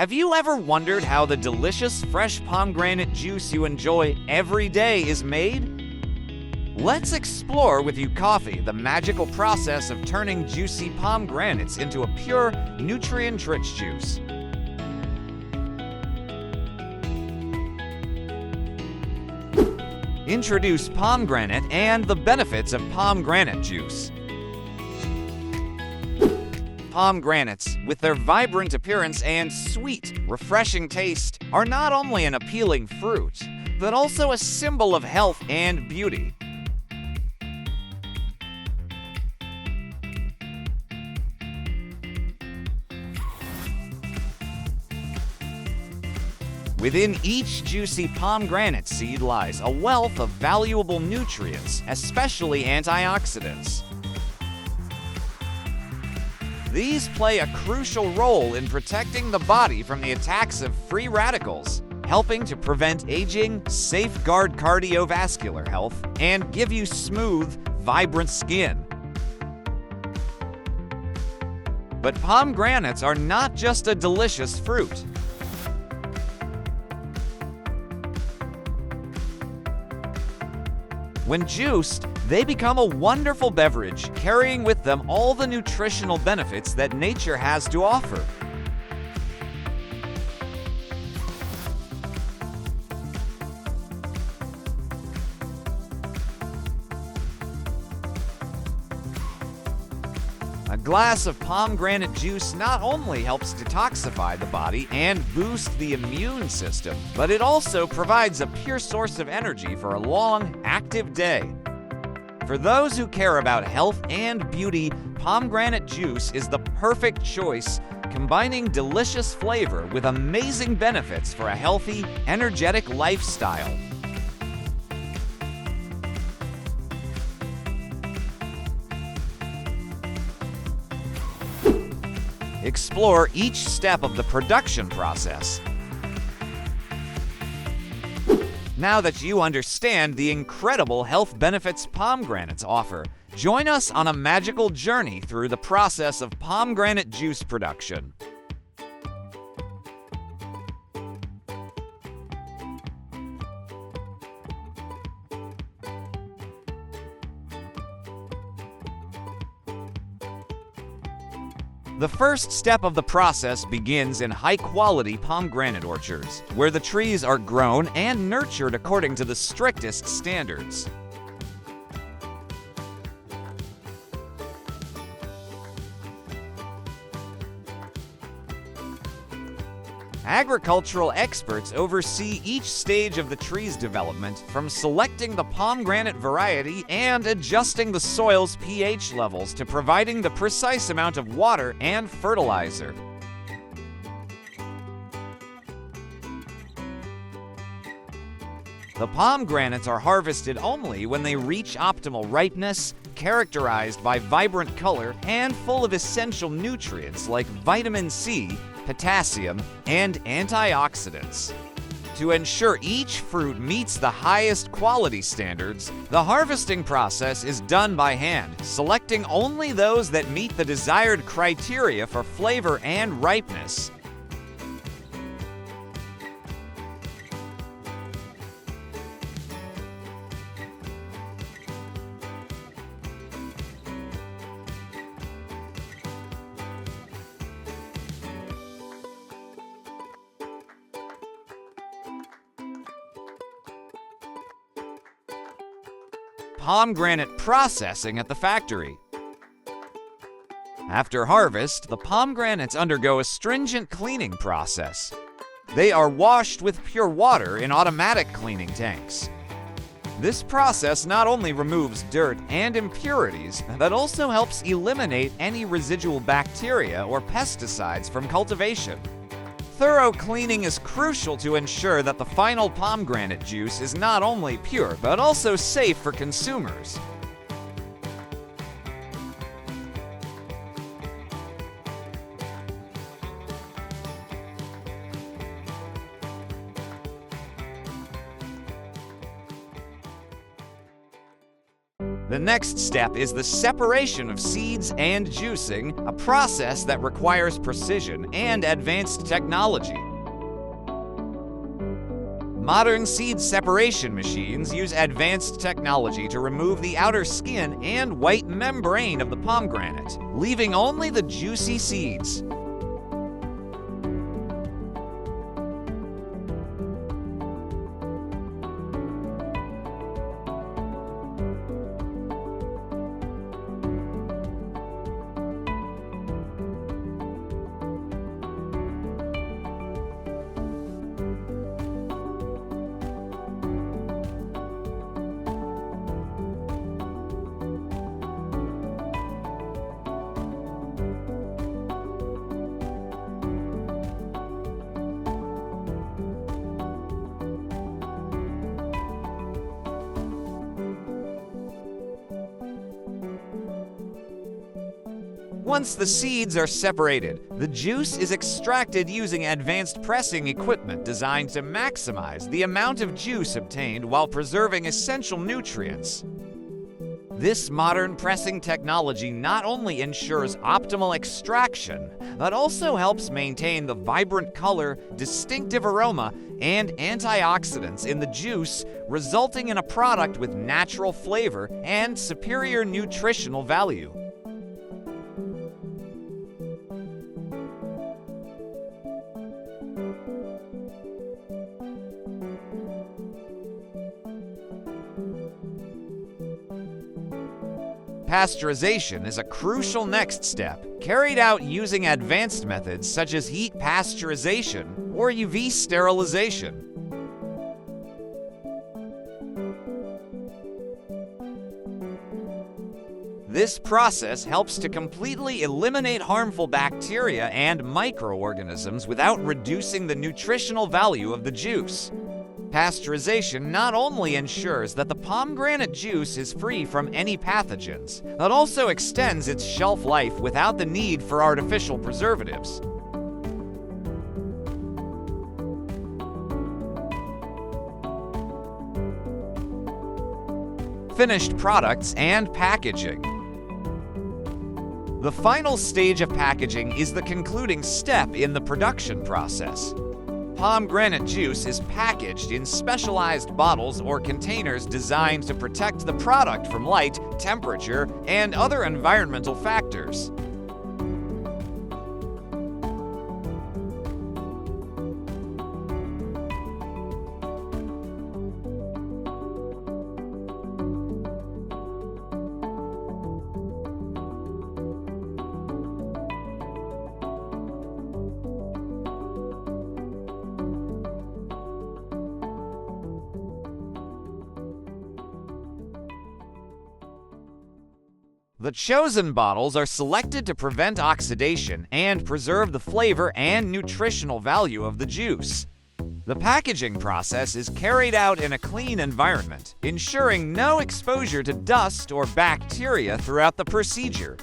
Have you ever wondered how the delicious fresh pomegranate juice you enjoy every day is made? Let's explore with YCfee the magical process of turning juicy pomegranates into a pure, nutrient-rich juice. Introduce pomegranate and the benefits of pomegranate juice. Pomegranates, with their vibrant appearance and sweet, refreshing taste, are not only an appealing fruit, but also a symbol of health and beauty. Within each juicy pomegranate seed lies a wealth of valuable nutrients, especially antioxidants. These play a crucial role in protecting the body from the attacks of free radicals, helping to prevent aging, safeguard cardiovascular health, and give you smooth, vibrant skin. But pomegranates are not just a delicious fruit. When juiced, they become a wonderful beverage, carrying with them all the nutritional benefits that nature has to offer. A glass of pomegranate juice not only helps detoxify the body and boost the immune system, but it also provides a pure source of energy for a long, active day. For those who care about health and beauty, pomegranate juice is the perfect choice, combining delicious flavor with amazing benefits for a healthy, energetic lifestyle. Explore each step of the production process. Now that you understand the incredible health benefits pomegranates offer, join us on a magical journey through the process of pomegranate juice production. The first step of the process begins in high-quality pomegranate orchards, where the trees are grown and nurtured according to the strictest standards. Agricultural experts oversee each stage of the tree's development, from selecting the pomegranate variety and adjusting the soil's pH levels to providing the precise amount of water and fertilizer. The pomegranates are harvested only when they reach optimal ripeness, characterized by vibrant color and full of essential nutrients like vitamin C, potassium, and antioxidants. To ensure each fruit meets the highest quality standards, the harvesting process is done by hand, selecting only those that meet the desired criteria for flavor and ripeness. Pomegranate processing at the factory. After harvest, the pomegranates undergo a stringent cleaning process. They are washed with pure water in automatic cleaning tanks. This process not only removes dirt and impurities, but also helps eliminate any residual bacteria or pesticides from cultivation. Thorough cleaning is crucial to ensure that the final pomegranate juice is not only pure, but also safe for consumers. The next step is the separation of seeds and juicing, a process that requires precision and advanced technology. Modern seed separation machines use advanced technology to remove the outer skin and white membrane of the pomegranate, leaving only the juicy seeds. Once the seeds are separated, the juice is extracted using advanced pressing equipment designed to maximize the amount of juice obtained while preserving essential nutrients. This modern pressing technology not only ensures optimal extraction, but also helps maintain the vibrant color, distinctive aroma, and antioxidants in the juice, resulting in a product with natural flavor and superior nutritional value. Pasteurization is a crucial next step, carried out using advanced methods such as heat pasteurization or UV sterilization. This process helps to completely eliminate harmful bacteria and microorganisms without reducing the nutritional value of the juice. Pasteurization not only ensures that the pomegranate juice is free from any pathogens, but also extends its shelf life without the need for artificial preservatives. Finished products and packaging. The final stage of packaging is the concluding step in the production process. Pomegranate juice is packaged in specialized bottles or containers designed to protect the product from light, temperature, and other environmental factors. The chosen bottles are selected to prevent oxidation and preserve the flavor and nutritional value of the juice. The packaging process is carried out in a clean environment, ensuring no exposure to dust or bacteria throughout the procedure.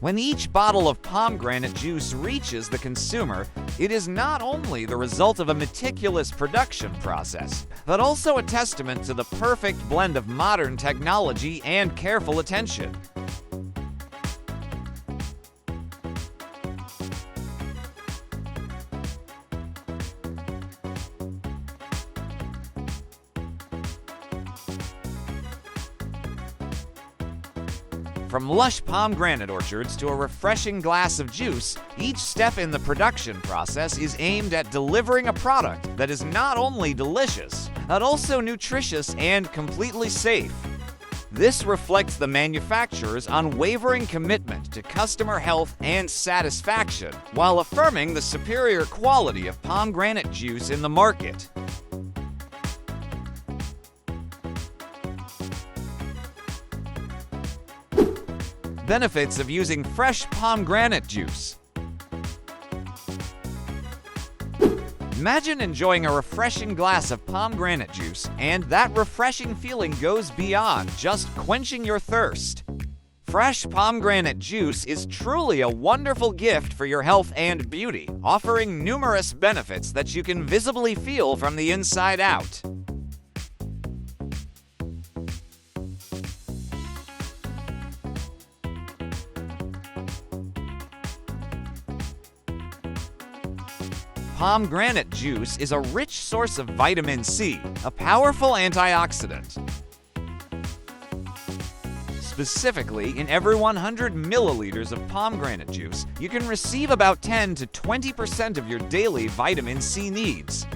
When each bottle of pomegranate juice reaches the consumer, it is not only the result of a meticulous production process, but also a testament to the perfect blend of modern technology and careful attention. From lush pomegranate orchards to a refreshing glass of juice, each step in the production process is aimed at delivering a product that is not only delicious, but also nutritious and completely safe. This reflects the manufacturer's unwavering commitment to customer health and satisfaction, while affirming the superior quality of pomegranate juice in the market. benefits of using fresh pomegranate juice. Imagine enjoying a refreshing glass of pomegranate juice, and that refreshing feeling goes beyond just quenching your thirst. Fresh pomegranate juice is truly a wonderful gift for your health and beauty, offering numerous benefits that you can visibly feel from the inside out. Pomegranate juice is a rich source of vitamin C, a powerful antioxidant. Specifically, in every 100 milliliters of pomegranate juice, you can receive about 10 to 20% of your daily vitamin C needs.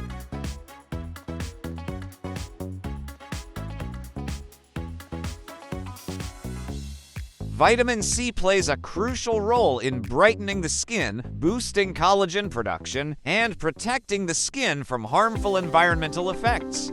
Vitamin C plays a crucial role in brightening the skin, boosting collagen production, and protecting the skin from harmful environmental effects.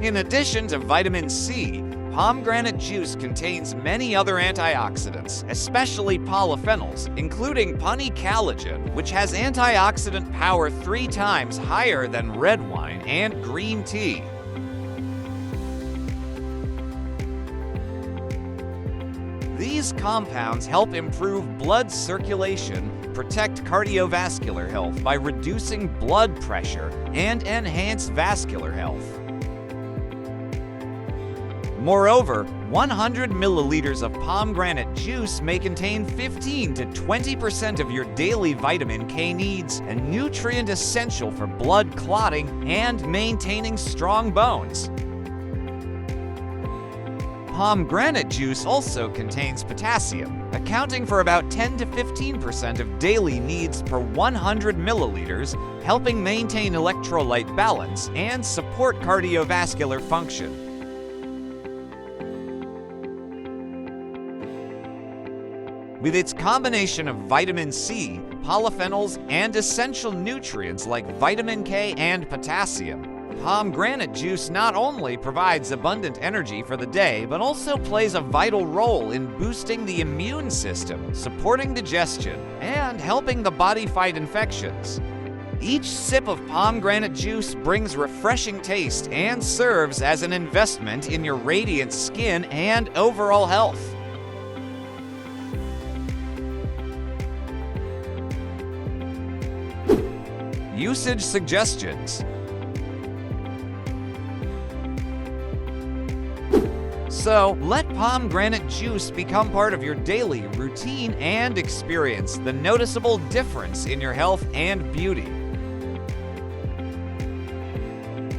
In addition to vitamin C, pomegranate juice contains many other antioxidants, especially polyphenols, including collagen, which has antioxidant power 3 times higher than red wine and green tea. These compounds help improve blood circulation, protect cardiovascular health by reducing blood pressure, and enhance vascular health. Moreover, 100 milliliters of pomegranate juice may contain 15 to 20% of your daily vitamin K needs, a nutrient essential for blood clotting and maintaining strong bones. Pomegranate juice also contains potassium, accounting for about 10 to 15% of daily needs per 100 milliliters, helping maintain electrolyte balance and support cardiovascular function. With its combination of vitamin C, polyphenols, and essential nutrients like vitamin K and potassium, pomegranate juice not only provides abundant energy for the day, but also plays a vital role in boosting the immune system, supporting digestion, and helping the body fight infections. Each sip of pomegranate juice brings refreshing taste and serves as an investment in your radiant skin and overall health. Usage suggestions. So, let pomegranate juice become part of your daily routine and experience the noticeable difference in your health and beauty.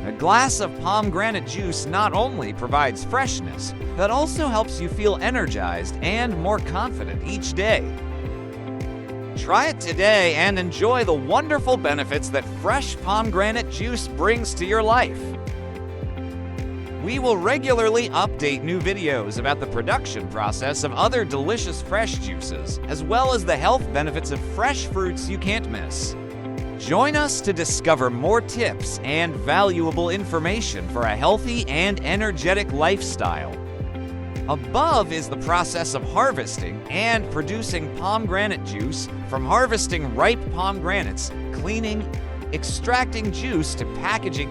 A glass of pomegranate juice not only provides freshness, but also helps you feel energized and more confident each day. Try it today and enjoy the wonderful benefits that fresh pomegranate juice brings to your life. We will regularly update new videos about the production process of other delicious fresh juices, as well as the health benefits of fresh fruits you can't miss. Join us to discover more tips and valuable information for a healthy and energetic lifestyle. Above is the process of harvesting and producing pomegranate juice, from harvesting ripe pomegranates, cleaning, extracting juice to packaging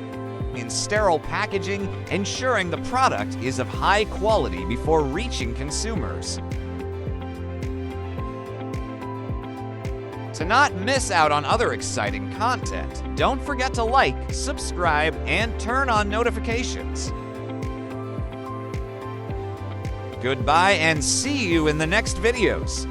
in sterile packaging, ensuring the product is of high quality before reaching consumers. To not miss out on other exciting content, don't forget to like, subscribe, and turn on notifications. Goodbye and see you in the next videos.